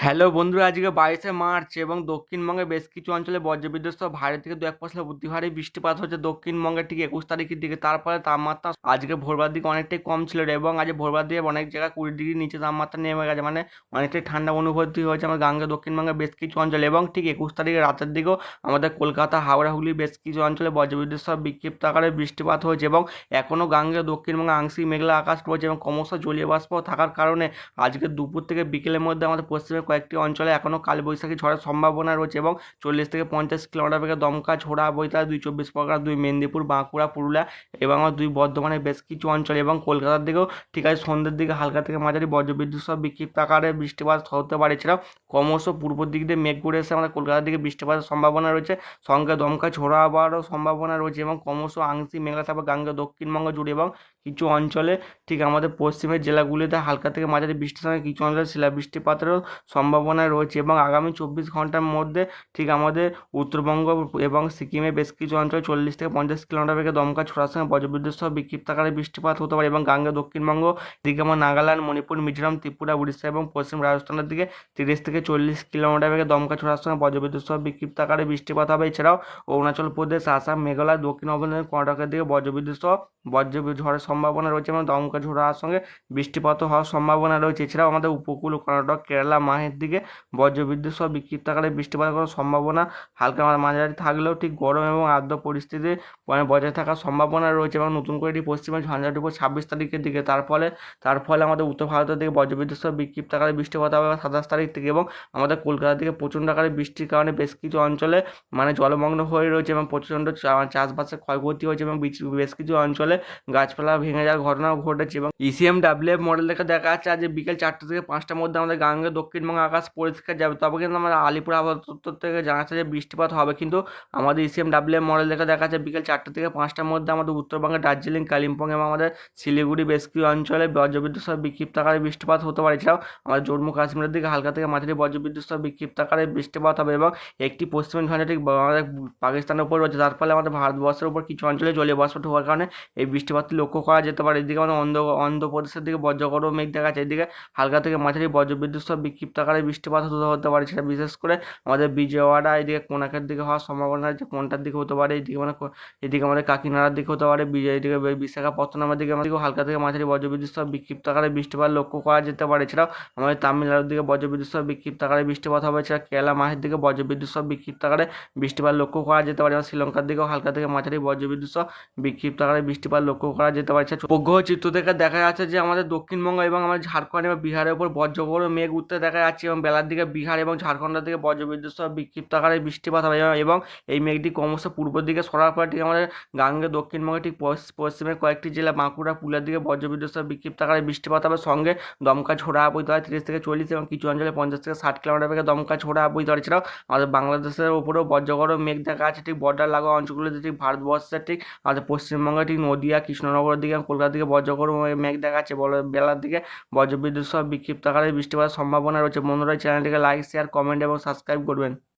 Hello বন্ধুরা, আজকে 22শে March এবং দক্ষিণবঙ্গের বেশ কিছু অঞ্চলে বজ্রবিদ্যুৎ সহ ভারী থেকে 2-1% অতি ভারী বৃষ্টিপাত হচ্ছে দক্ষিণবঙ্গের ঠিক 21 তারিখের দিকে। তারপরে তাপমাত্রা আজকে ভোরবার দিকে অনেকটাই কম ছিল এবং আজ ভোরবার দিকে অনেক জায়গায় 20 ডিগ্রি নিচে তাপমাত্রা নেমে গেছে, মানে অনেকটাই ঠান্ডা অনুভূতি হয়েছে আমার দক্ষিণবঙ্গের বেশ কিছু অঞ্চলে। এবং ঠিক 21 তারিখে রাতের দিকেও আমাদের কলকাতা, হাওড়া, হুগলির বেশ কিছু অঞ্চলে বজ্রবিদ্যুৎ সহ বিক্ষিপ্ত আকারে বৃষ্টিপাত হয়েছে এবং এখনও দক্ষিণবঙ্গে আংশিক মেঘলা আকাশ রয়েছে এবং ক্রমশ জলীয় বাষ্প থাকার কারণে আজকে দুপুর থেকে বিকেলের মধ্যে আমাদের পশ্চিমের কয়েকটি অঞ্চলে এখনও কালবৈশাখী ঝড়ের সম্ভাবনা রয়েছে এবং 40 থেকে 50 কিলোমিটার বেগে দমকা ঝোড়া বইতে 2 24 পরগনা, 2 মেদিনীপুর, বাঁকুড়া, পুরুলিয়া এবং 2 বর্ধমানের বেশ কিছু অঞ্চলে এবং কলকাতার দিকেও ঠিক আছে সন্ধ্যের দিকে হালকা থেকে মাঝারি বজ্রবিদ্যুৎ সহ বিক্ষিপ্ত আকারে বৃষ্টিপাত হতে পারে। এছাড়াও ক্রমশ পূর্ব দিক দিয়ে মেঘ ঘুরে এসে আমাদের কলকাতার দিকে বৃষ্টিপাতের সম্ভাবনা রয়েছে, সঙ্গে দমকা ঝোড়া হওয়ারও সম্ভাবনা রয়েছে এবং ক্রমশ আংশিক মেঘলা থাকবে দক্ষিণবঙ্গ জুড়ে এবং কিছু অঞ্চলে ঠিক আমাদের পশ্চিমের জেলাগুলিতে হালকা থেকে মাঝারি বৃষ্টির সঙ্গে কিছু অঞ্চলে শিলাবৃষ্টিপাতেরও সম্ভাবনা রয়েছে এবং আগামী 24 ঘন্টার মধ্যে ঠিক আমাদের উত্তরবঙ্গ এবং সিকিমের বেশ কিছু অঞ্চলে 40 থেকে 50 কিলোমিটার বেগে দমকা ছোড়ার সঙ্গে বজ্রবিদ্যুৎ সহ বিক্ষিপ্ত আকারে বৃষ্টিপাত হতে পারে এবং দক্ষিণবঙ্গ দিকে আমার নাগাল্যান্ড, মণিপুর, মিজোরাম, ত্রিপুরা, উড়িষ্যা এবং পশ্চিম রাজস্থানের দিকে 30 থেকে 40 কিলোমিটার বেগে দমকা ছোড়ার সঙ্গে বজ্রবিদ্যুৎ সহ বিক্ষিপ্ত আকারে বৃষ্টিপাত হবে। এছাড়াও অরুণাচল প্রদেশ, আসাম, মেঘালয়, দক্ষিণ অবন্তীর কর্ণাটকের দিকে বজ্রবিদ্যুৎ সহ ঝড়ের সম্ভাবনা রয়েছে এবং দমকা ঝোড়ার সঙ্গে বৃষ্টিপাতও হওয়ার সম্ভাবনা রয়েছে। এছাড়াও আমাদের উপকূল কর্ণাটক, কেরালা, মাহের দিকে বজ্রবিদ্যুৎ সহ বিক্ষিপ্ত আকারে বৃষ্টিপাতের কোনো সম্ভাবনা হালকা মাঝারি থাকলেও ঠিক গরম এবং আর্দ্র পরিস্থিতি বজায় থাকার সম্ভাবনা রয়েছে এবং নতুন করে এটি পশ্চিমে ঝঞ্ঝাট উপর 26 তারিখের দিকে। তার ফলে আমাদের উত্তর ভারতের দিকে বজ্রবিদ্যুৎ সহ বিক্ষিপ্ত আকারে বৃষ্টিপাত হবে 27 তারিখ থেকে এবং আমাদের কলকাতার দিকে প্রচণ্ড আকারে বৃষ্টির কারণে বেশ কিছু অঞ্চলে জলমগ্ন হয়ে রয়েছে এবং প্রচণ্ড চাষবাসের ক্ষয়ক্ষতি হয়েছে এবং বেশ কিছু অঞ্চলে গাছপালা ভেঙে যাওয়ার ঘটনাও ঘটেছে এবং ECMWF মডেল থেকে দেখা যাচ্ছে আজ বিকেল 4টে থেকে 5টার মধ্যে আমাদের দক্ষিণবঙ্গে আকাশ পরিষ্কার যাবে। তবে কিন্তু আমরা আলিপুর আবহাওয়া দপ্তর থেকে জানাচ্ছে যে বৃষ্টিপাত হবে, কিন্তু আমাদের ECMWF মডেল থেকে দেখা যাচ্ছে বিকেল 4টে থেকে 5টার মধ্যে আমাদের উত্তরবঙ্গে দার্জিলিং, কালিম্পং এবং আমাদের শিলিগুড়ি বেশ কিছু অঞ্চলে বজ্রবিদ্যুৎ সহ বিক্ষিপ্ত আকারে বৃষ্টিপাত হতে পারে। এছাড়াও আমাদের জম্মু কাশ্মীরের দিকে হালকা থেকে মাঝারি বজ্রবিদ্যুৎ সহ বিক্ষিপ্ত আকারে বৃষ্টিপাত হবে এবং একটি পশ্চিম ঝঞ্ঝা ঠিক আমাদের পাকিস্তানের উপর রয়েছে, তার ফলে আমাদের ভারতবর্ষের উপর কিছু অঞ্চলে জলীয় বাষ্প হওয়ার কারণে এই বৃষ্টিপাতটি লক্ষ্য করা যেতে পারে। এদিকে আমাদের অন্ধ্রপ্রদেশের দিকে বজ্রগড় মেঘ দেখা যাচ্ছে, এদিকে হালকা থেকে মাঝারি বজ্রবিদ্যুৎ সহ বিক্ষিপ্ত আকারে বৃষ্টিপাত হতে পারে। সেটা বিশেষ করে আমাদের বিজয়ওয়াড়া, এদিকে কোনাকের দিকে হওয়ার সম্ভাবনা আছে, কোনটার দিকে হতে পারে, এদিকে আমাদের কাকিনাড়ার দিকে হতে পারে, এদিকে বিশাখাপত্তনমের দিকে আমাদের হালকা থেকে মাঝারি বজ্রবিদ্যুৎ সহ বিক্ষিপ্ত আকারে বৃষ্টিপাত লক্ষ্য করা যেতে পারে। এছাড়াও আমাদের তামিলনাড়ুর দিকে বজ্রবিদ্যুৎ সহ বিক্ষিপ্ত আকারে বৃষ্টিপাত হবে। এছাড়া কেরালা, মাহের দিকে বজ্রবিদ্যুৎ সহ বিক্ষিপ্ত আকারে বৃষ্টিপাত লক্ষ্য করা যেতে পারে এবং শ্রীলঙ্কার দিকেও হালকা থেকে মাঝারি বজ্রবিদ্যুৎ সহ বিক্ষিপ্ত আকারে বৃষ্টিপাত লক্ষ্য করা যেতে পারে। উপগ্রহ চিত্র থেকে দেখা যাচ্ছে যে আমাদের দক্ষিণবঙ্গ এবং আমাদের ঝাড়খণ্ড এবং বিহারের উপর বজ্রগড় মেঘ উঠতে দেখা যাচ্ছে এবং বেলার দিকে বিহার এবং ঝাড়খণ্ডের দিকে বজ্রবিদ্যুৎ সহ বিক্ষিপ্ত আকারে বৃষ্টিপাত হবে এবং এই মেঘটি ক্রমশ পূর্ব দিকে সরার পর ঠিক আমাদের দক্ষিণবঙ্গে ঠিক পশ্চিমের কয়েকটি জেলা বাঁকুড়া, পুরুলিয়ার দিকে বজ্রবিদ্যুৎ সহ বিক্ষিপ্ত আকারে বৃষ্টিপাত হবে, সঙ্গে দমকা ঝোড়া বইতে হয় 30 থেকে 40 এবং কিছু অঞ্চলে 50 থেকে 60 কিলোমিটার বেগে দমকা ঝোড়া বইতে হয়। এছাড়াও আমাদের বাংলাদেশের উপরেও বজ্রগড় মেঘ দেখা আছে ঠিক বর্ডার লাগোয়া অঞ্চলগুলিতে, ঠিক ভারতবর্ষের ঠিক আমাদের পশ্চিমবঙ্গে ঠিক নদিয়া, কৃষ্ণনগরের দিকে কলকাতার দিকে বজ্রগড় মেঘ দেখা যাচ্ছে, বেলার দিকে বজ্রবিদ্যুৎ সহ বিক্ষিপ্ত আকারে বৃষ্টিপাতের সম্ভাবনা রয়েছে। বন্ধুরা চ্যানেলটিকে লাইক, শেয়ার, কমেন্ট এবং সাবস্ক্রাইব করবেন।